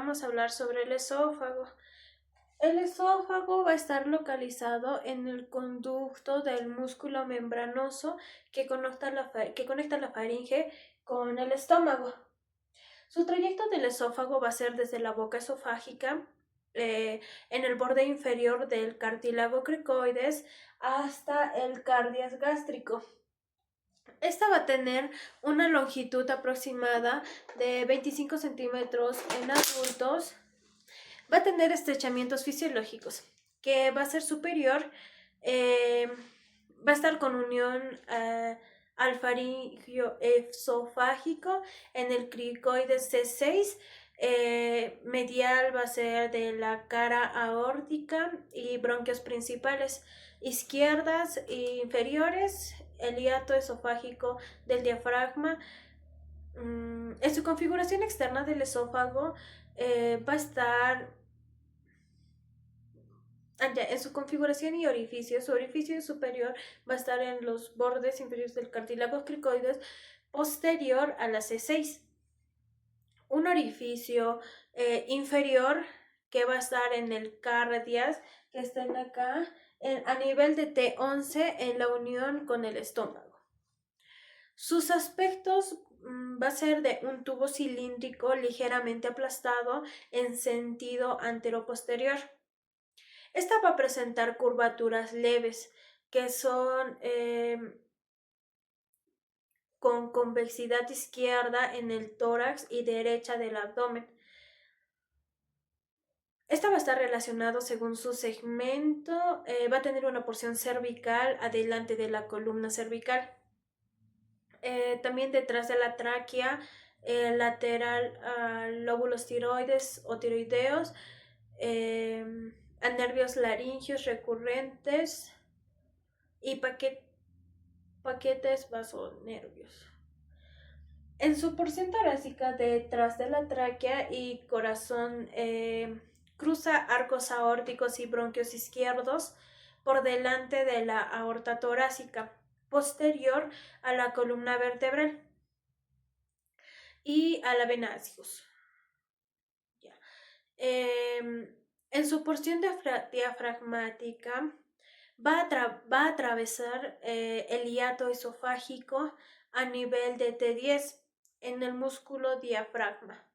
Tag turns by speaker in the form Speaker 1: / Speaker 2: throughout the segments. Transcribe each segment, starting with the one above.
Speaker 1: vamos a hablar sobre el esófago. El esófago va a estar localizado en el conducto del músculo membranoso que conecta la faringe con el estómago. Su trayecto del esófago va a ser desde la boca esofágica, en el borde inferior del cartílago cricoides, hasta el cardias gástrico. Esta va a tener una longitud aproximada de 25 centímetros en adultos. Va a tener estrechamientos fisiológicos, que va a ser superior, va a estar con unión al faringio esofágico en el cricoides C6. Medial va a ser de la cara aórtica y bronquios principales. Izquierdas e inferiores, el hiato esofágico del diafragma. En su configuración externa del esófago va a estar en su configuración y orificio. Su orificio superior va a estar en los bordes inferiores del cartílago cricoides, posterior a la C6. Un orificio inferior que va a estar en el cardias, que está en acá, a nivel de T11 en la unión con el estómago. Sus aspectos va a ser de un tubo cilíndrico ligeramente aplastado en sentido anteroposterior. Esta va a presentar curvaturas leves, que son con convexidad izquierda en el tórax y derecha del abdomen. Esta va a estar relacionado según su segmento, va a tener una porción cervical adelante de la columna cervical. También detrás de la tráquea, lateral a lóbulos tiroides o tiroideos, a nervios laringeos recurrentes y paquetes vasonervios. En su porción torácica detrás de la tráquea y corazón, cruza arcos aórticos y bronquios izquierdos por delante de la aorta torácica, posterior a la columna vertebral y a la vena azgus. En su porción diafragmática va a atravesar el hiato esofágico a nivel de T10 en el músculo diafragma.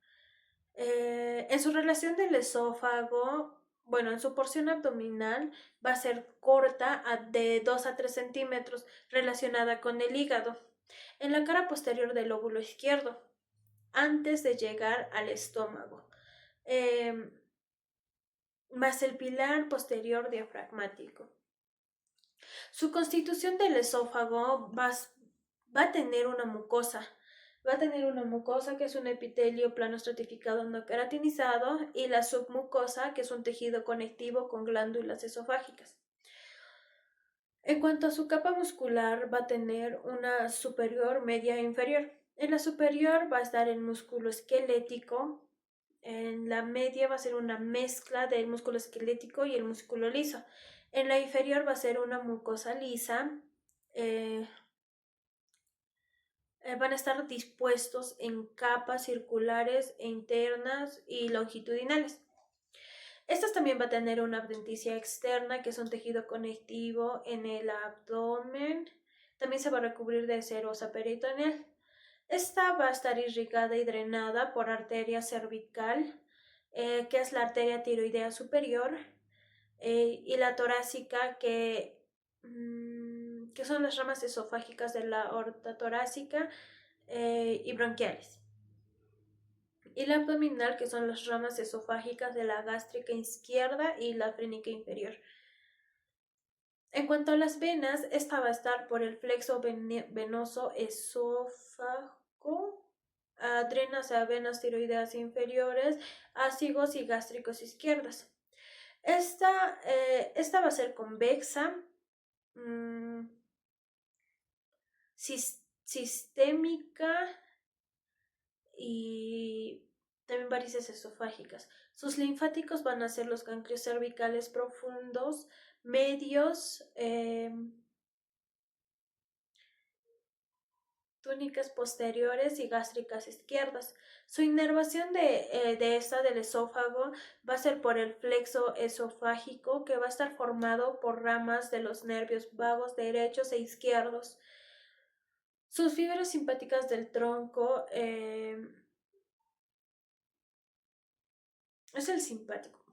Speaker 1: En su relación del esófago, en su porción abdominal va a ser corta, de 2 a 3 centímetros, relacionada con el hígado, en la cara posterior del lóbulo izquierdo, antes de llegar al estómago, más el pilar posterior diafragmático. Su constitución del esófago va a tener una mucosa. Va a tener una mucosa, que es un epitelio plano estratificado no queratinizado, y la submucosa, que es un tejido conectivo con glándulas esofágicas. En cuanto a su capa muscular, va a tener una superior, media e inferior. En la superior va a estar el músculo esquelético. En la media va a ser una mezcla del músculo esquelético y el músculo liso. En la inferior va a ser una mucosa lisa. Van a estar dispuestos en capas circulares e internas y longitudinales. Estas también va a tener una adventicia externa, que es un tejido conectivo en el abdomen. También se va a recubrir de serosa peritoneal. Esta va a estar irrigada y drenada por arteria cervical, que es la arteria tiroidea superior, y la torácica, que son las ramas esofágicas de la aorta torácica, y bronquiales. Y la abdominal, que son las ramas esofágicas de la gástrica izquierda y la frénica inferior. En cuanto a las venas, esta va a estar por el flexo venoso esófago, drena hacia venas tiroideas inferiores, ácigos y gástricos izquierdas. Esta va a ser convexa, sistémica y también varices esofágicas. Sus linfáticos van a ser los ganglios cervicales profundos, medios, túnicas posteriores y gástricas izquierdas. Su inervación del esófago va a ser por el plexo esofágico, que va a estar formado por ramas de los nervios vagos derechos e izquierdos. Sus fibras simpáticas del tronco es el simpático.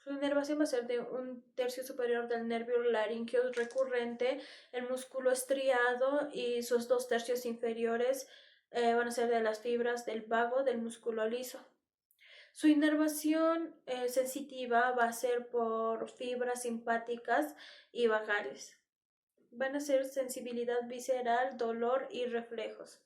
Speaker 1: Su inervación va a ser de un tercio superior del nervio laríngeo recurrente, el músculo estriado, y sus 2 tercios inferiores van a ser de las fibras del vago del músculo liso. Su inervación sensitiva va a ser por fibras simpáticas y vagales. Van a ser sensibilidad visceral, dolor y reflejos.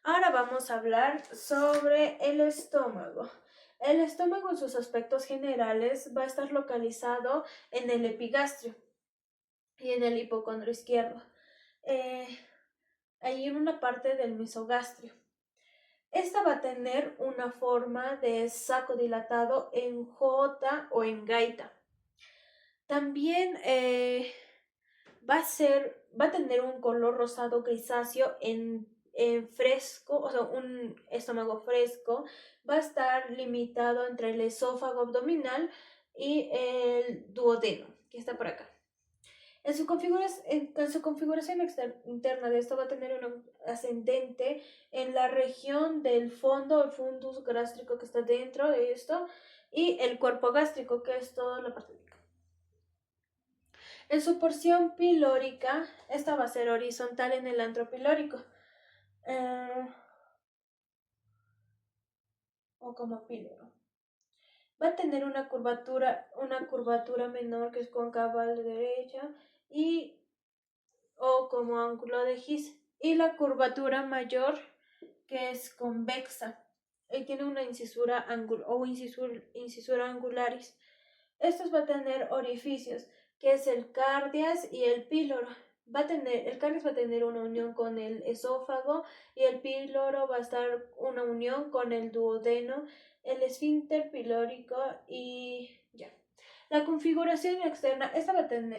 Speaker 1: Ahora vamos a hablar sobre el estómago. El estómago en sus aspectos generales va a estar localizado en el epigastrio y en el hipocondrio izquierdo, ahí en una parte del mesogastrio. Esta va a tener una forma de saco dilatado en J o en gaita. También va a tener un color rosado grisáceo en fresco, o sea, un estómago fresco. Va a estar limitado entre el esófago abdominal y el duodeno, que está por acá. En su configuración interna de esto va a tener un ascendente en la región del fondo, el fundus gástrico que está dentro de esto, y el cuerpo gástrico, que es toda la parte de acá. En su porción pilórica, esta va a ser horizontal en el antro pilórico, o como píloro. Va a tener una curvatura menor, que es cóncava a la derecha, o como ángulo de Gis, y la curvatura mayor, que es convexa y tiene una incisura angularis. Estos va a tener orificios, que es el cardias y el píloro. El cardias va a tener una unión con el esófago, y el píloro va a estar una unión con el duodeno, el esfínter pilórico, y ya. La configuración externa,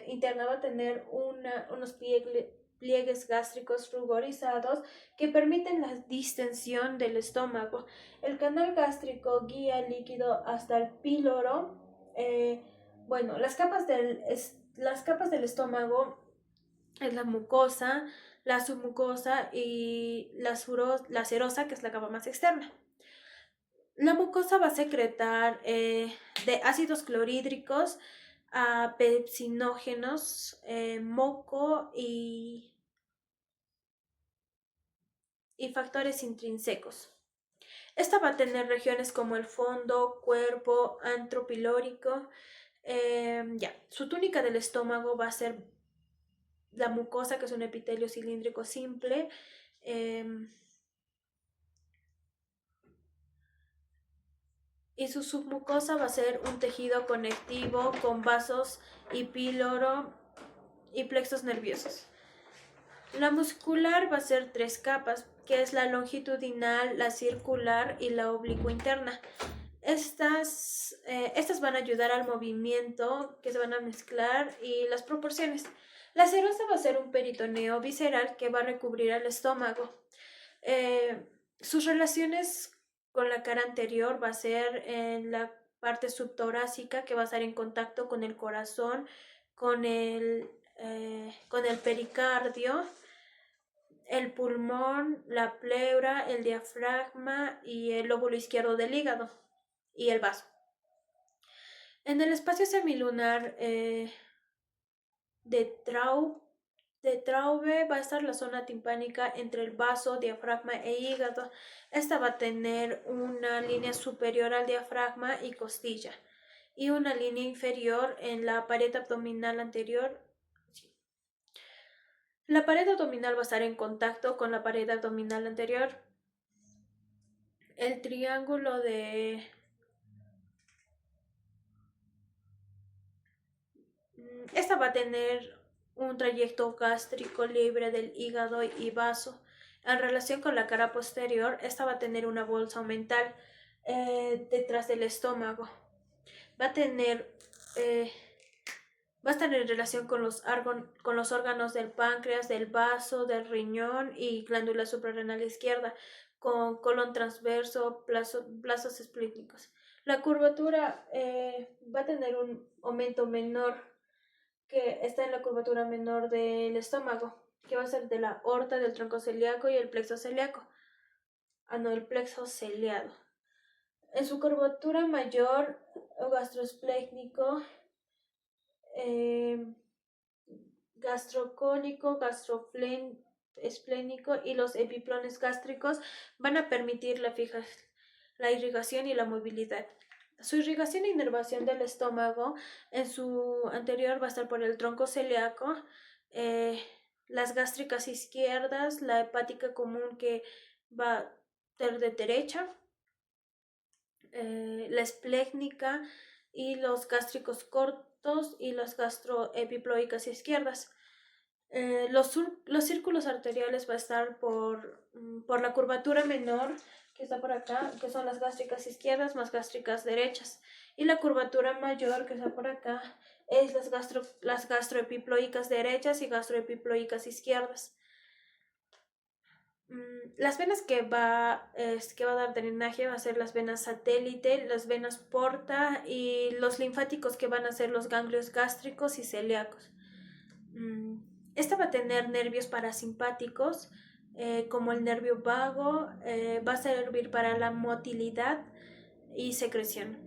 Speaker 1: interna va a tener unos pliegues gástricos rugorizados que permiten la distensión del estómago. El canal gástrico guía el líquido hasta el píloro. Las capas del estómago es la mucosa, la submucosa y la serosa, que es la capa más externa. La mucosa va a secretar de ácidos clorhídricos a pepsinógenos, moco y factores intrínsecos. Esta va a tener regiones como el fondo, cuerpo, antro pilórico. Su túnica del estómago va a ser la mucosa, que es un epitelio cilíndrico simple. Y su submucosa va a ser un tejido conectivo con vasos y píloro y plexos nerviosos. La muscular va a ser 3 capas, que es la longitudinal, la circular y la oblicua interna. Estas van a ayudar al movimiento, que se van a mezclar, y las proporciones. La serosa va a ser un peritoneo visceral que va a recubrir al estómago. Sus relaciones con la cara anterior va a ser en la parte subtorácica, que va a estar en contacto con el corazón, con el pericardio, el pulmón, la pleura, el diafragma y el lóbulo izquierdo del hígado y el vaso. En el espacio semilunar de Traube va a estar la zona timpánica entre el vaso, diafragma e hígado. Esta va a tener una línea superior al diafragma y costilla, y una línea inferior en la pared abdominal anterior. La pared abdominal va a estar en contacto con la pared abdominal anterior. El triángulo de esta va a tener un trayecto gástrico libre del hígado y vaso. En relación con la cara posterior, esta va a tener una bolsa omental detrás del estómago. Va a tener Va a estar en relación con con los órganos del páncreas, del vaso, del riñón y glándula suprarrenal izquierda, con colon transverso, plazos esplínicos. La curvatura va a tener un aumento menor que está en la curvatura menor del estómago, que va a ser de la aorta, del tronco celíaco y el plexo celíaco. No, el plexo celiado. En su curvatura mayor o gastroesplénico, eh, gastrocólico, gastroesplénico y los epiplones gástricos van a permitir la irrigación y la movilidad. Su irrigación e inervación del estómago en su anterior va a estar por el tronco celíaco, las gástricas izquierdas, la hepática común que va a ser de derecha, la esplénica y los gástricos cortos y las gastroepiploicas izquierdas. Los círculos arteriales va a estar por la curvatura menor que está por acá, que son las gástricas izquierdas más gástricas derechas. Y la curvatura mayor que está por acá es las gastroepiploicas derechas y gastroepiploicas izquierdas. Las venas que va a dar drenaje va a ser las venas satélite, las venas porta y los linfáticos que van a ser los ganglios gástricos y celíacos. Esta va a tener nervios parasimpáticos, como el nervio vago, va a servir para la motilidad y secreción.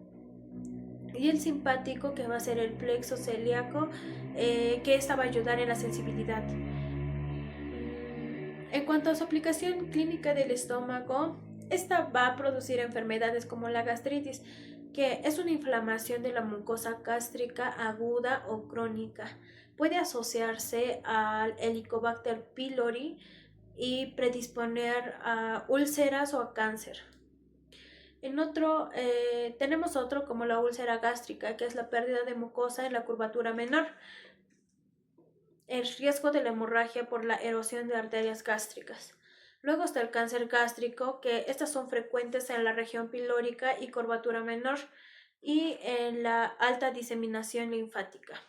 Speaker 1: Y el simpático, que va a ser el plexo celíaco, que esta va a ayudar en la sensibilidad. En cuanto a su aplicación clínica del estómago, esta va a producir enfermedades como la gastritis, que es una inflamación de la mucosa gástrica aguda o crónica. Puede asociarse al Helicobacter pylori y predisponer a úlceras o a cáncer. Tenemos otro como la úlcera gástrica, que es la pérdida de mucosa en la curvatura menor. El riesgo de la hemorragia por la erosión de arterias gástricas. Luego está el cáncer gástrico, que estas son frecuentes en la región pilórica y curvatura menor y en la alta diseminación linfática.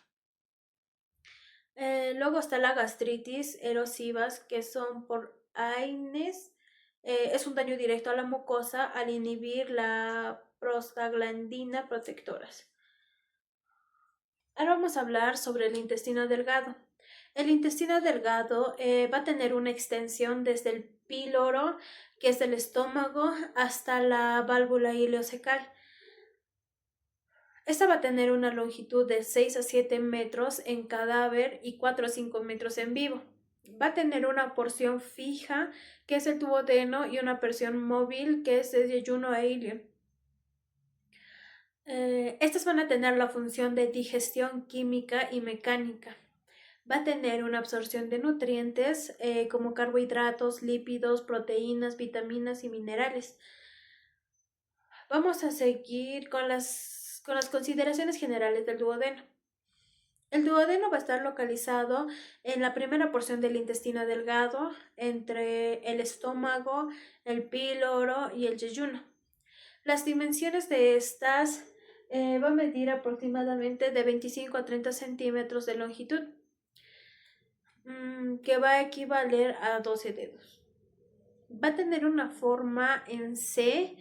Speaker 1: Luego está la gastritis erosivas, que son por AINES. Es un daño directo a la mucosa al inhibir la prostaglandina protectoras. Ahora vamos a hablar sobre el intestino delgado. El intestino delgado va a tener una extensión desde el píloro, que es del estómago, hasta la válvula ileocecal. Esta va a tener una longitud de 6 a 7 metros en cadáver y 4 a 5 metros en vivo. Va a tener una porción fija, que es el duodeno, y una porción móvil, que es el yeyuno e ilion. Estas van a tener la función de digestión química y mecánica. Va a tener una absorción de nutrientes como carbohidratos, lípidos, proteínas, vitaminas y minerales. Vamos a seguir con las consideraciones generales del duodeno. El duodeno va a estar localizado en la primera porción del intestino delgado, entre el estómago, el píloro y el yeyuno. Las dimensiones de estas va a medir aproximadamente de 25 a 30 centímetros de longitud, que va a equivaler a 12 dedos. Va a tener una forma en C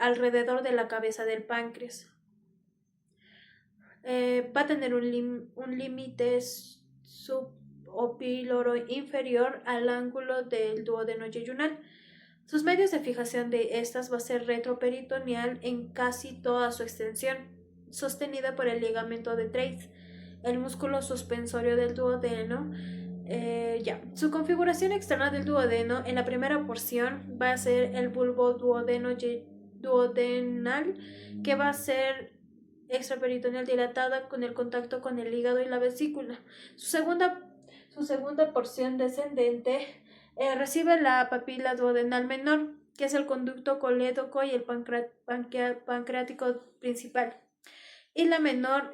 Speaker 1: alrededor de la cabeza del páncreas. Va a tener un límite subopíloro inferior al ángulo del duodeno yeyunal. Sus medios de fijación de estas va a ser retroperitoneal en casi toda su extensión, sostenida por el ligamento de Treitz, el músculo suspensorio del duodeno. Su configuración externa del duodeno en la primera porción va a ser el bulbo duodenal, que va a ser extraperitoneal dilatada con el contacto con el hígado y la vesícula. Su segunda porción descendente recibe la papila duodenal menor, que es el conducto colédoco y el pancreático principal, y la menor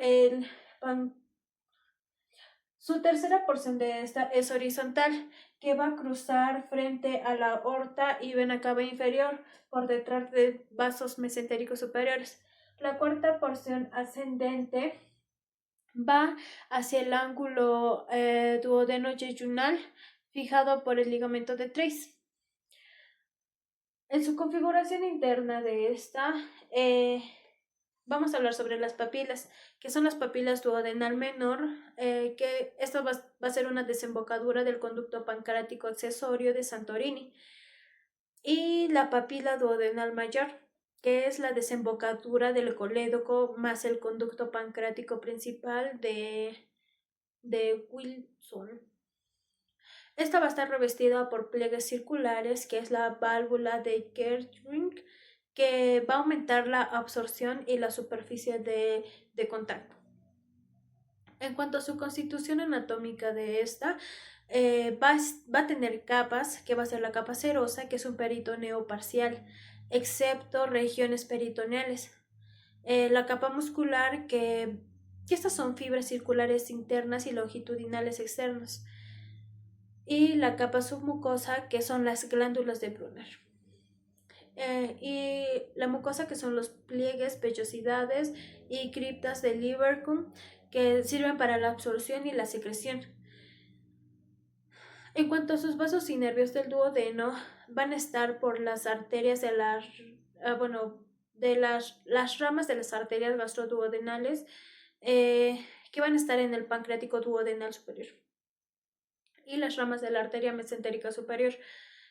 Speaker 1: Su tercera porción de esta es horizontal, que va a cruzar frente a la aorta y vena cava inferior, por detrás de vasos mesentéricos superiores. La cuarta porción ascendente va hacia el ángulo duodeno-yeyunal fijado por el ligamento de Treis. En su configuración interna de esta, vamos a hablar sobre las papilas, que son las papilas duodenal menor, que esto va a ser una desembocadura del conducto pancreático accesorio de Santorini, y la papila duodenal mayor, que es la desembocadura del colédoco más el conducto pancreático principal de Wilson. Esta va a estar revestida por pliegues circulares, que es la válvula de Kertring, que va a aumentar la absorción y la superficie de contacto. En cuanto a su constitución anatómica de esta, va a tener capas, que va a ser la capa serosa, que es un peritoneo parcial, excepto regiones peritoneales. La capa muscular, que estas son fibras circulares internas y longitudinales externas. Y la capa submucosa, que son las glándulas de Brunner. Y la mucosa, que son los pliegues, vellosidades y criptas de Lieberkühn, que sirven para la absorción y la secreción. En cuanto a sus vasos y nervios del duodeno, van a estar por las arterias de las ramas de las arterias gastroduodenales, que van a estar en el pancreático duodenal superior, y las ramas de la arteria mesentérica superior.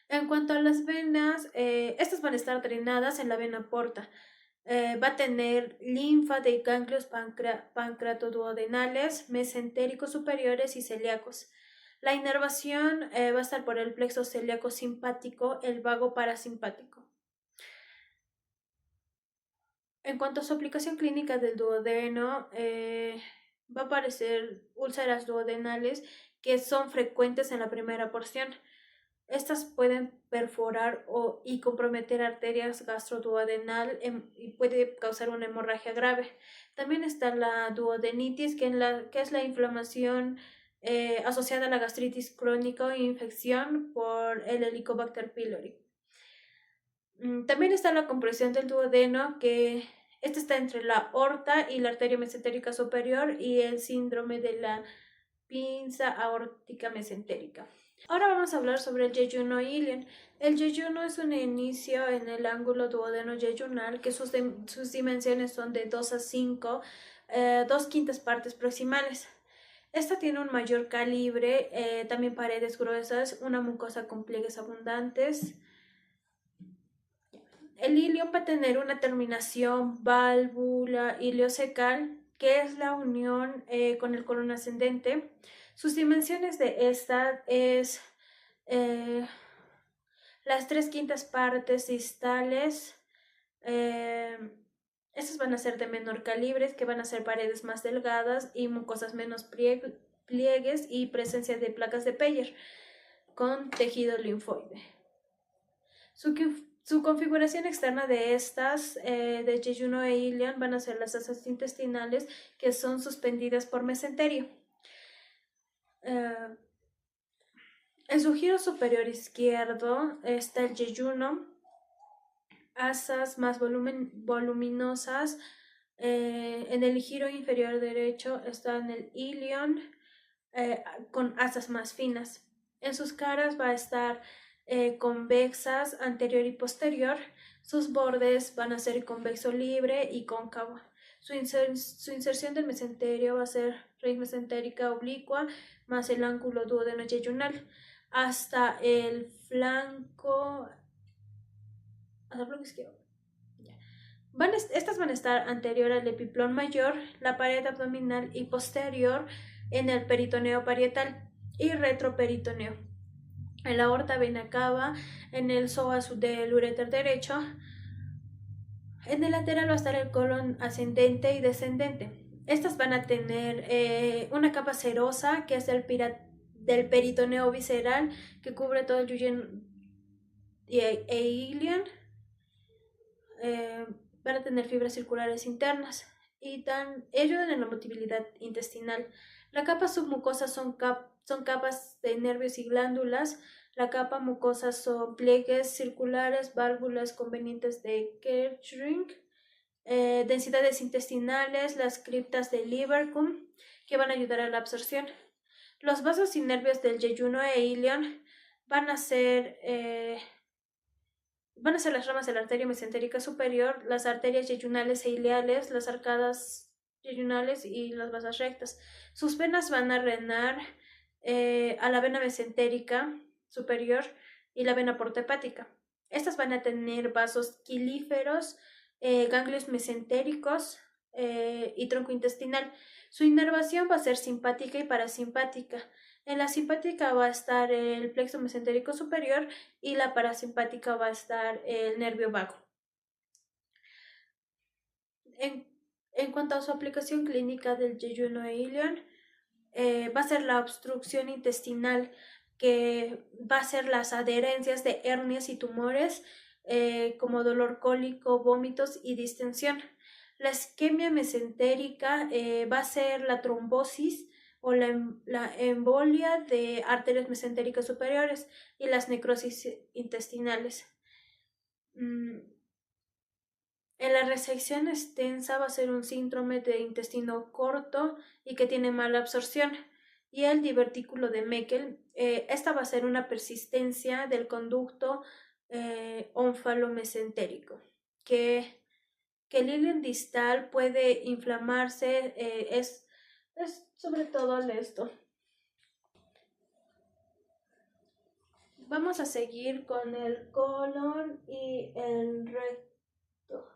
Speaker 1: En cuanto a las venas, estas van a estar drenadas en la vena porta. Va a tener linfa de ganglios pancreatoduodenales, mesentéricos superiores y celíacos. La inervación va a estar por el plexo celíaco simpático, el vago parasimpático. En cuanto a su aplicación clínica del duodeno, va a aparecer úlceras duodenales que son frecuentes en la primera porción. Estas pueden perforar y comprometer arterias gastroduodenal y puede causar una hemorragia grave. También está la duodenitis, que es la inflamación asociada a la gastritis crónica o infección por el Helicobacter pylori. También está la compresión del duodeno, que esta está entre la aorta y la arteria mesentérica superior, y el síndrome de la pinza aórtica mesentérica. Ahora vamos a hablar sobre el yeyuno ilion. El yeyuno es un inicio en el ángulo duodeno-yeyunal, que sus dimensiones son de 2 a 5, 2/5 partes proximales. Esta tiene un mayor calibre, también paredes gruesas, una mucosa con pliegues abundantes. El ilion va a tener una terminación válvula iliocecal, que es la unión con el colon ascendente. Sus dimensiones de esta es las 3/5 partes distales. Estas van a ser de menor calibre, que van a ser paredes más delgadas y mucosas menos pliegues y presencia de placas de Peyer con tejido linfoide. Su configuración externa de estas, de yeyuno e ilion, van a ser las asas intestinales, que son suspendidas por mesenterio. En su giro superior izquierdo está el yeyuno, asas más voluminosas. En el giro inferior derecho está en el ilion, con asas más finas. En sus caras va a estar convexas anterior y posterior. Sus bordes van a ser convexo libre y cóncavo. Su inserción del mesenterio va a ser raíz mesentérica oblicua más el ángulo duodeno-yeyunal hasta el flanco izquierdo. Estas van a estar anterior al epiplón mayor, la pared abdominal, y posterior en el peritoneo parietal y retroperitoneo. En la aorta vena cava, en el psoas del uréter derecho. En el lateral va a estar el colon ascendente y descendente. Estas van a tener una capa serosa, que es del peritoneo visceral, que cubre todo el yeyuno e ilion. Van a tener fibras circulares internas y ayudan en la motilidad intestinal. La capa submucosa son capas de nervios y glándulas. La capa mucosa son pliegues circulares, válvulas convenientes de Kertring, densidades intestinales, las criptas de Lieberkühn, que van a ayudar a la absorción. Los vasos y nervios del yeyuno e ilion van a ser las ramas de la arteria mesentérica superior, las arterias yeyunales e ileales, las arcadas yeyunales y las vasas rectas. Sus venas van a drenar a la vena mesentérica superior y la vena portohepática. Estas van a tener vasos quilíferos, ganglios mesentéricos y tronco intestinal. Su inervación va a ser simpática y parasimpática. En la simpática va a estar el plexo mesentérico superior y la parasimpática va a estar el nervio vago. En cuanto a su aplicación clínica del yeyuno e ilion, va a ser la obstrucción intestinal, que va a ser las adherencias de hernias y tumores, como dolor cólico, vómitos y distensión. La isquemia mesentérica va a ser la trombosis o la embolia de arterias mesentéricas superiores y las necrosis intestinales. En la resección extensa va a ser un síndrome de intestino corto y que tiene mala absorción. Y el divertículo de Meckel, esta va a ser una persistencia del conducto ónfalo-mesentérico, que el ilion distal puede inflamarse, es sobre todo esto. Vamos a seguir con el colon y el recto.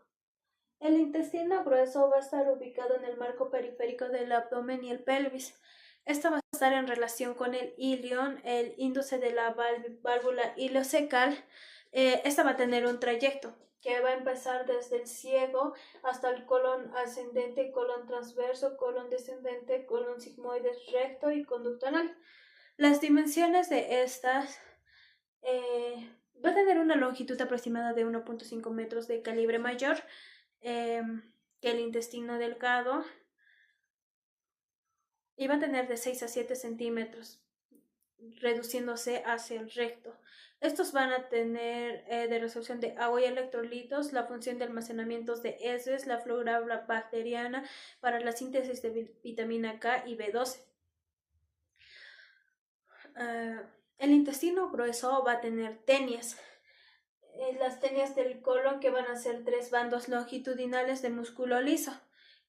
Speaker 1: El intestino grueso va a estar ubicado en el marco periférico del abdomen y el pelvis. Esta va a estar en relación con el ilion, el índice de la válvula ileocecal. Esta va a tener un trayecto que va a empezar desde el ciego hasta el colon ascendente, colon transverso, colon descendente, colon sigmoide recto y conducto anal. Las dimensiones de estas va a tener una longitud aproximada de 1.5 metros de calibre mayor que el intestino delgado, y va a tener de 6 a 7 centímetros, reduciéndose hacia el recto. Estos van a tener de resorción de agua y electrolitos, la función de almacenamiento de heces, la flora bacteriana para la síntesis de vitamina K y B12. El intestino grueso va a tener tenias. Las tenias del colon, que van a ser 3 bandos longitudinales de músculo liso,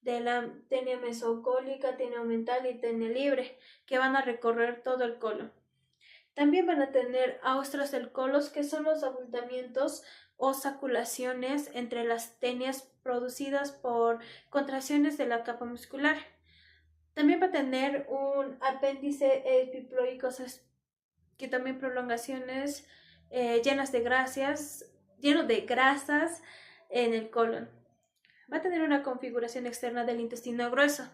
Speaker 1: de la tenia mesocólica, tenia aumental y tenia libre, que van a recorrer todo el colon. También van a tener austras del colon, que son los abultamientos o saculaciones entre las tenias producidas por contracciones de la capa muscular. También va a tener un apéndice epiploico, que también prolongaciones lleno de grasas en el colon. Va a tener una configuración externa del intestino grueso.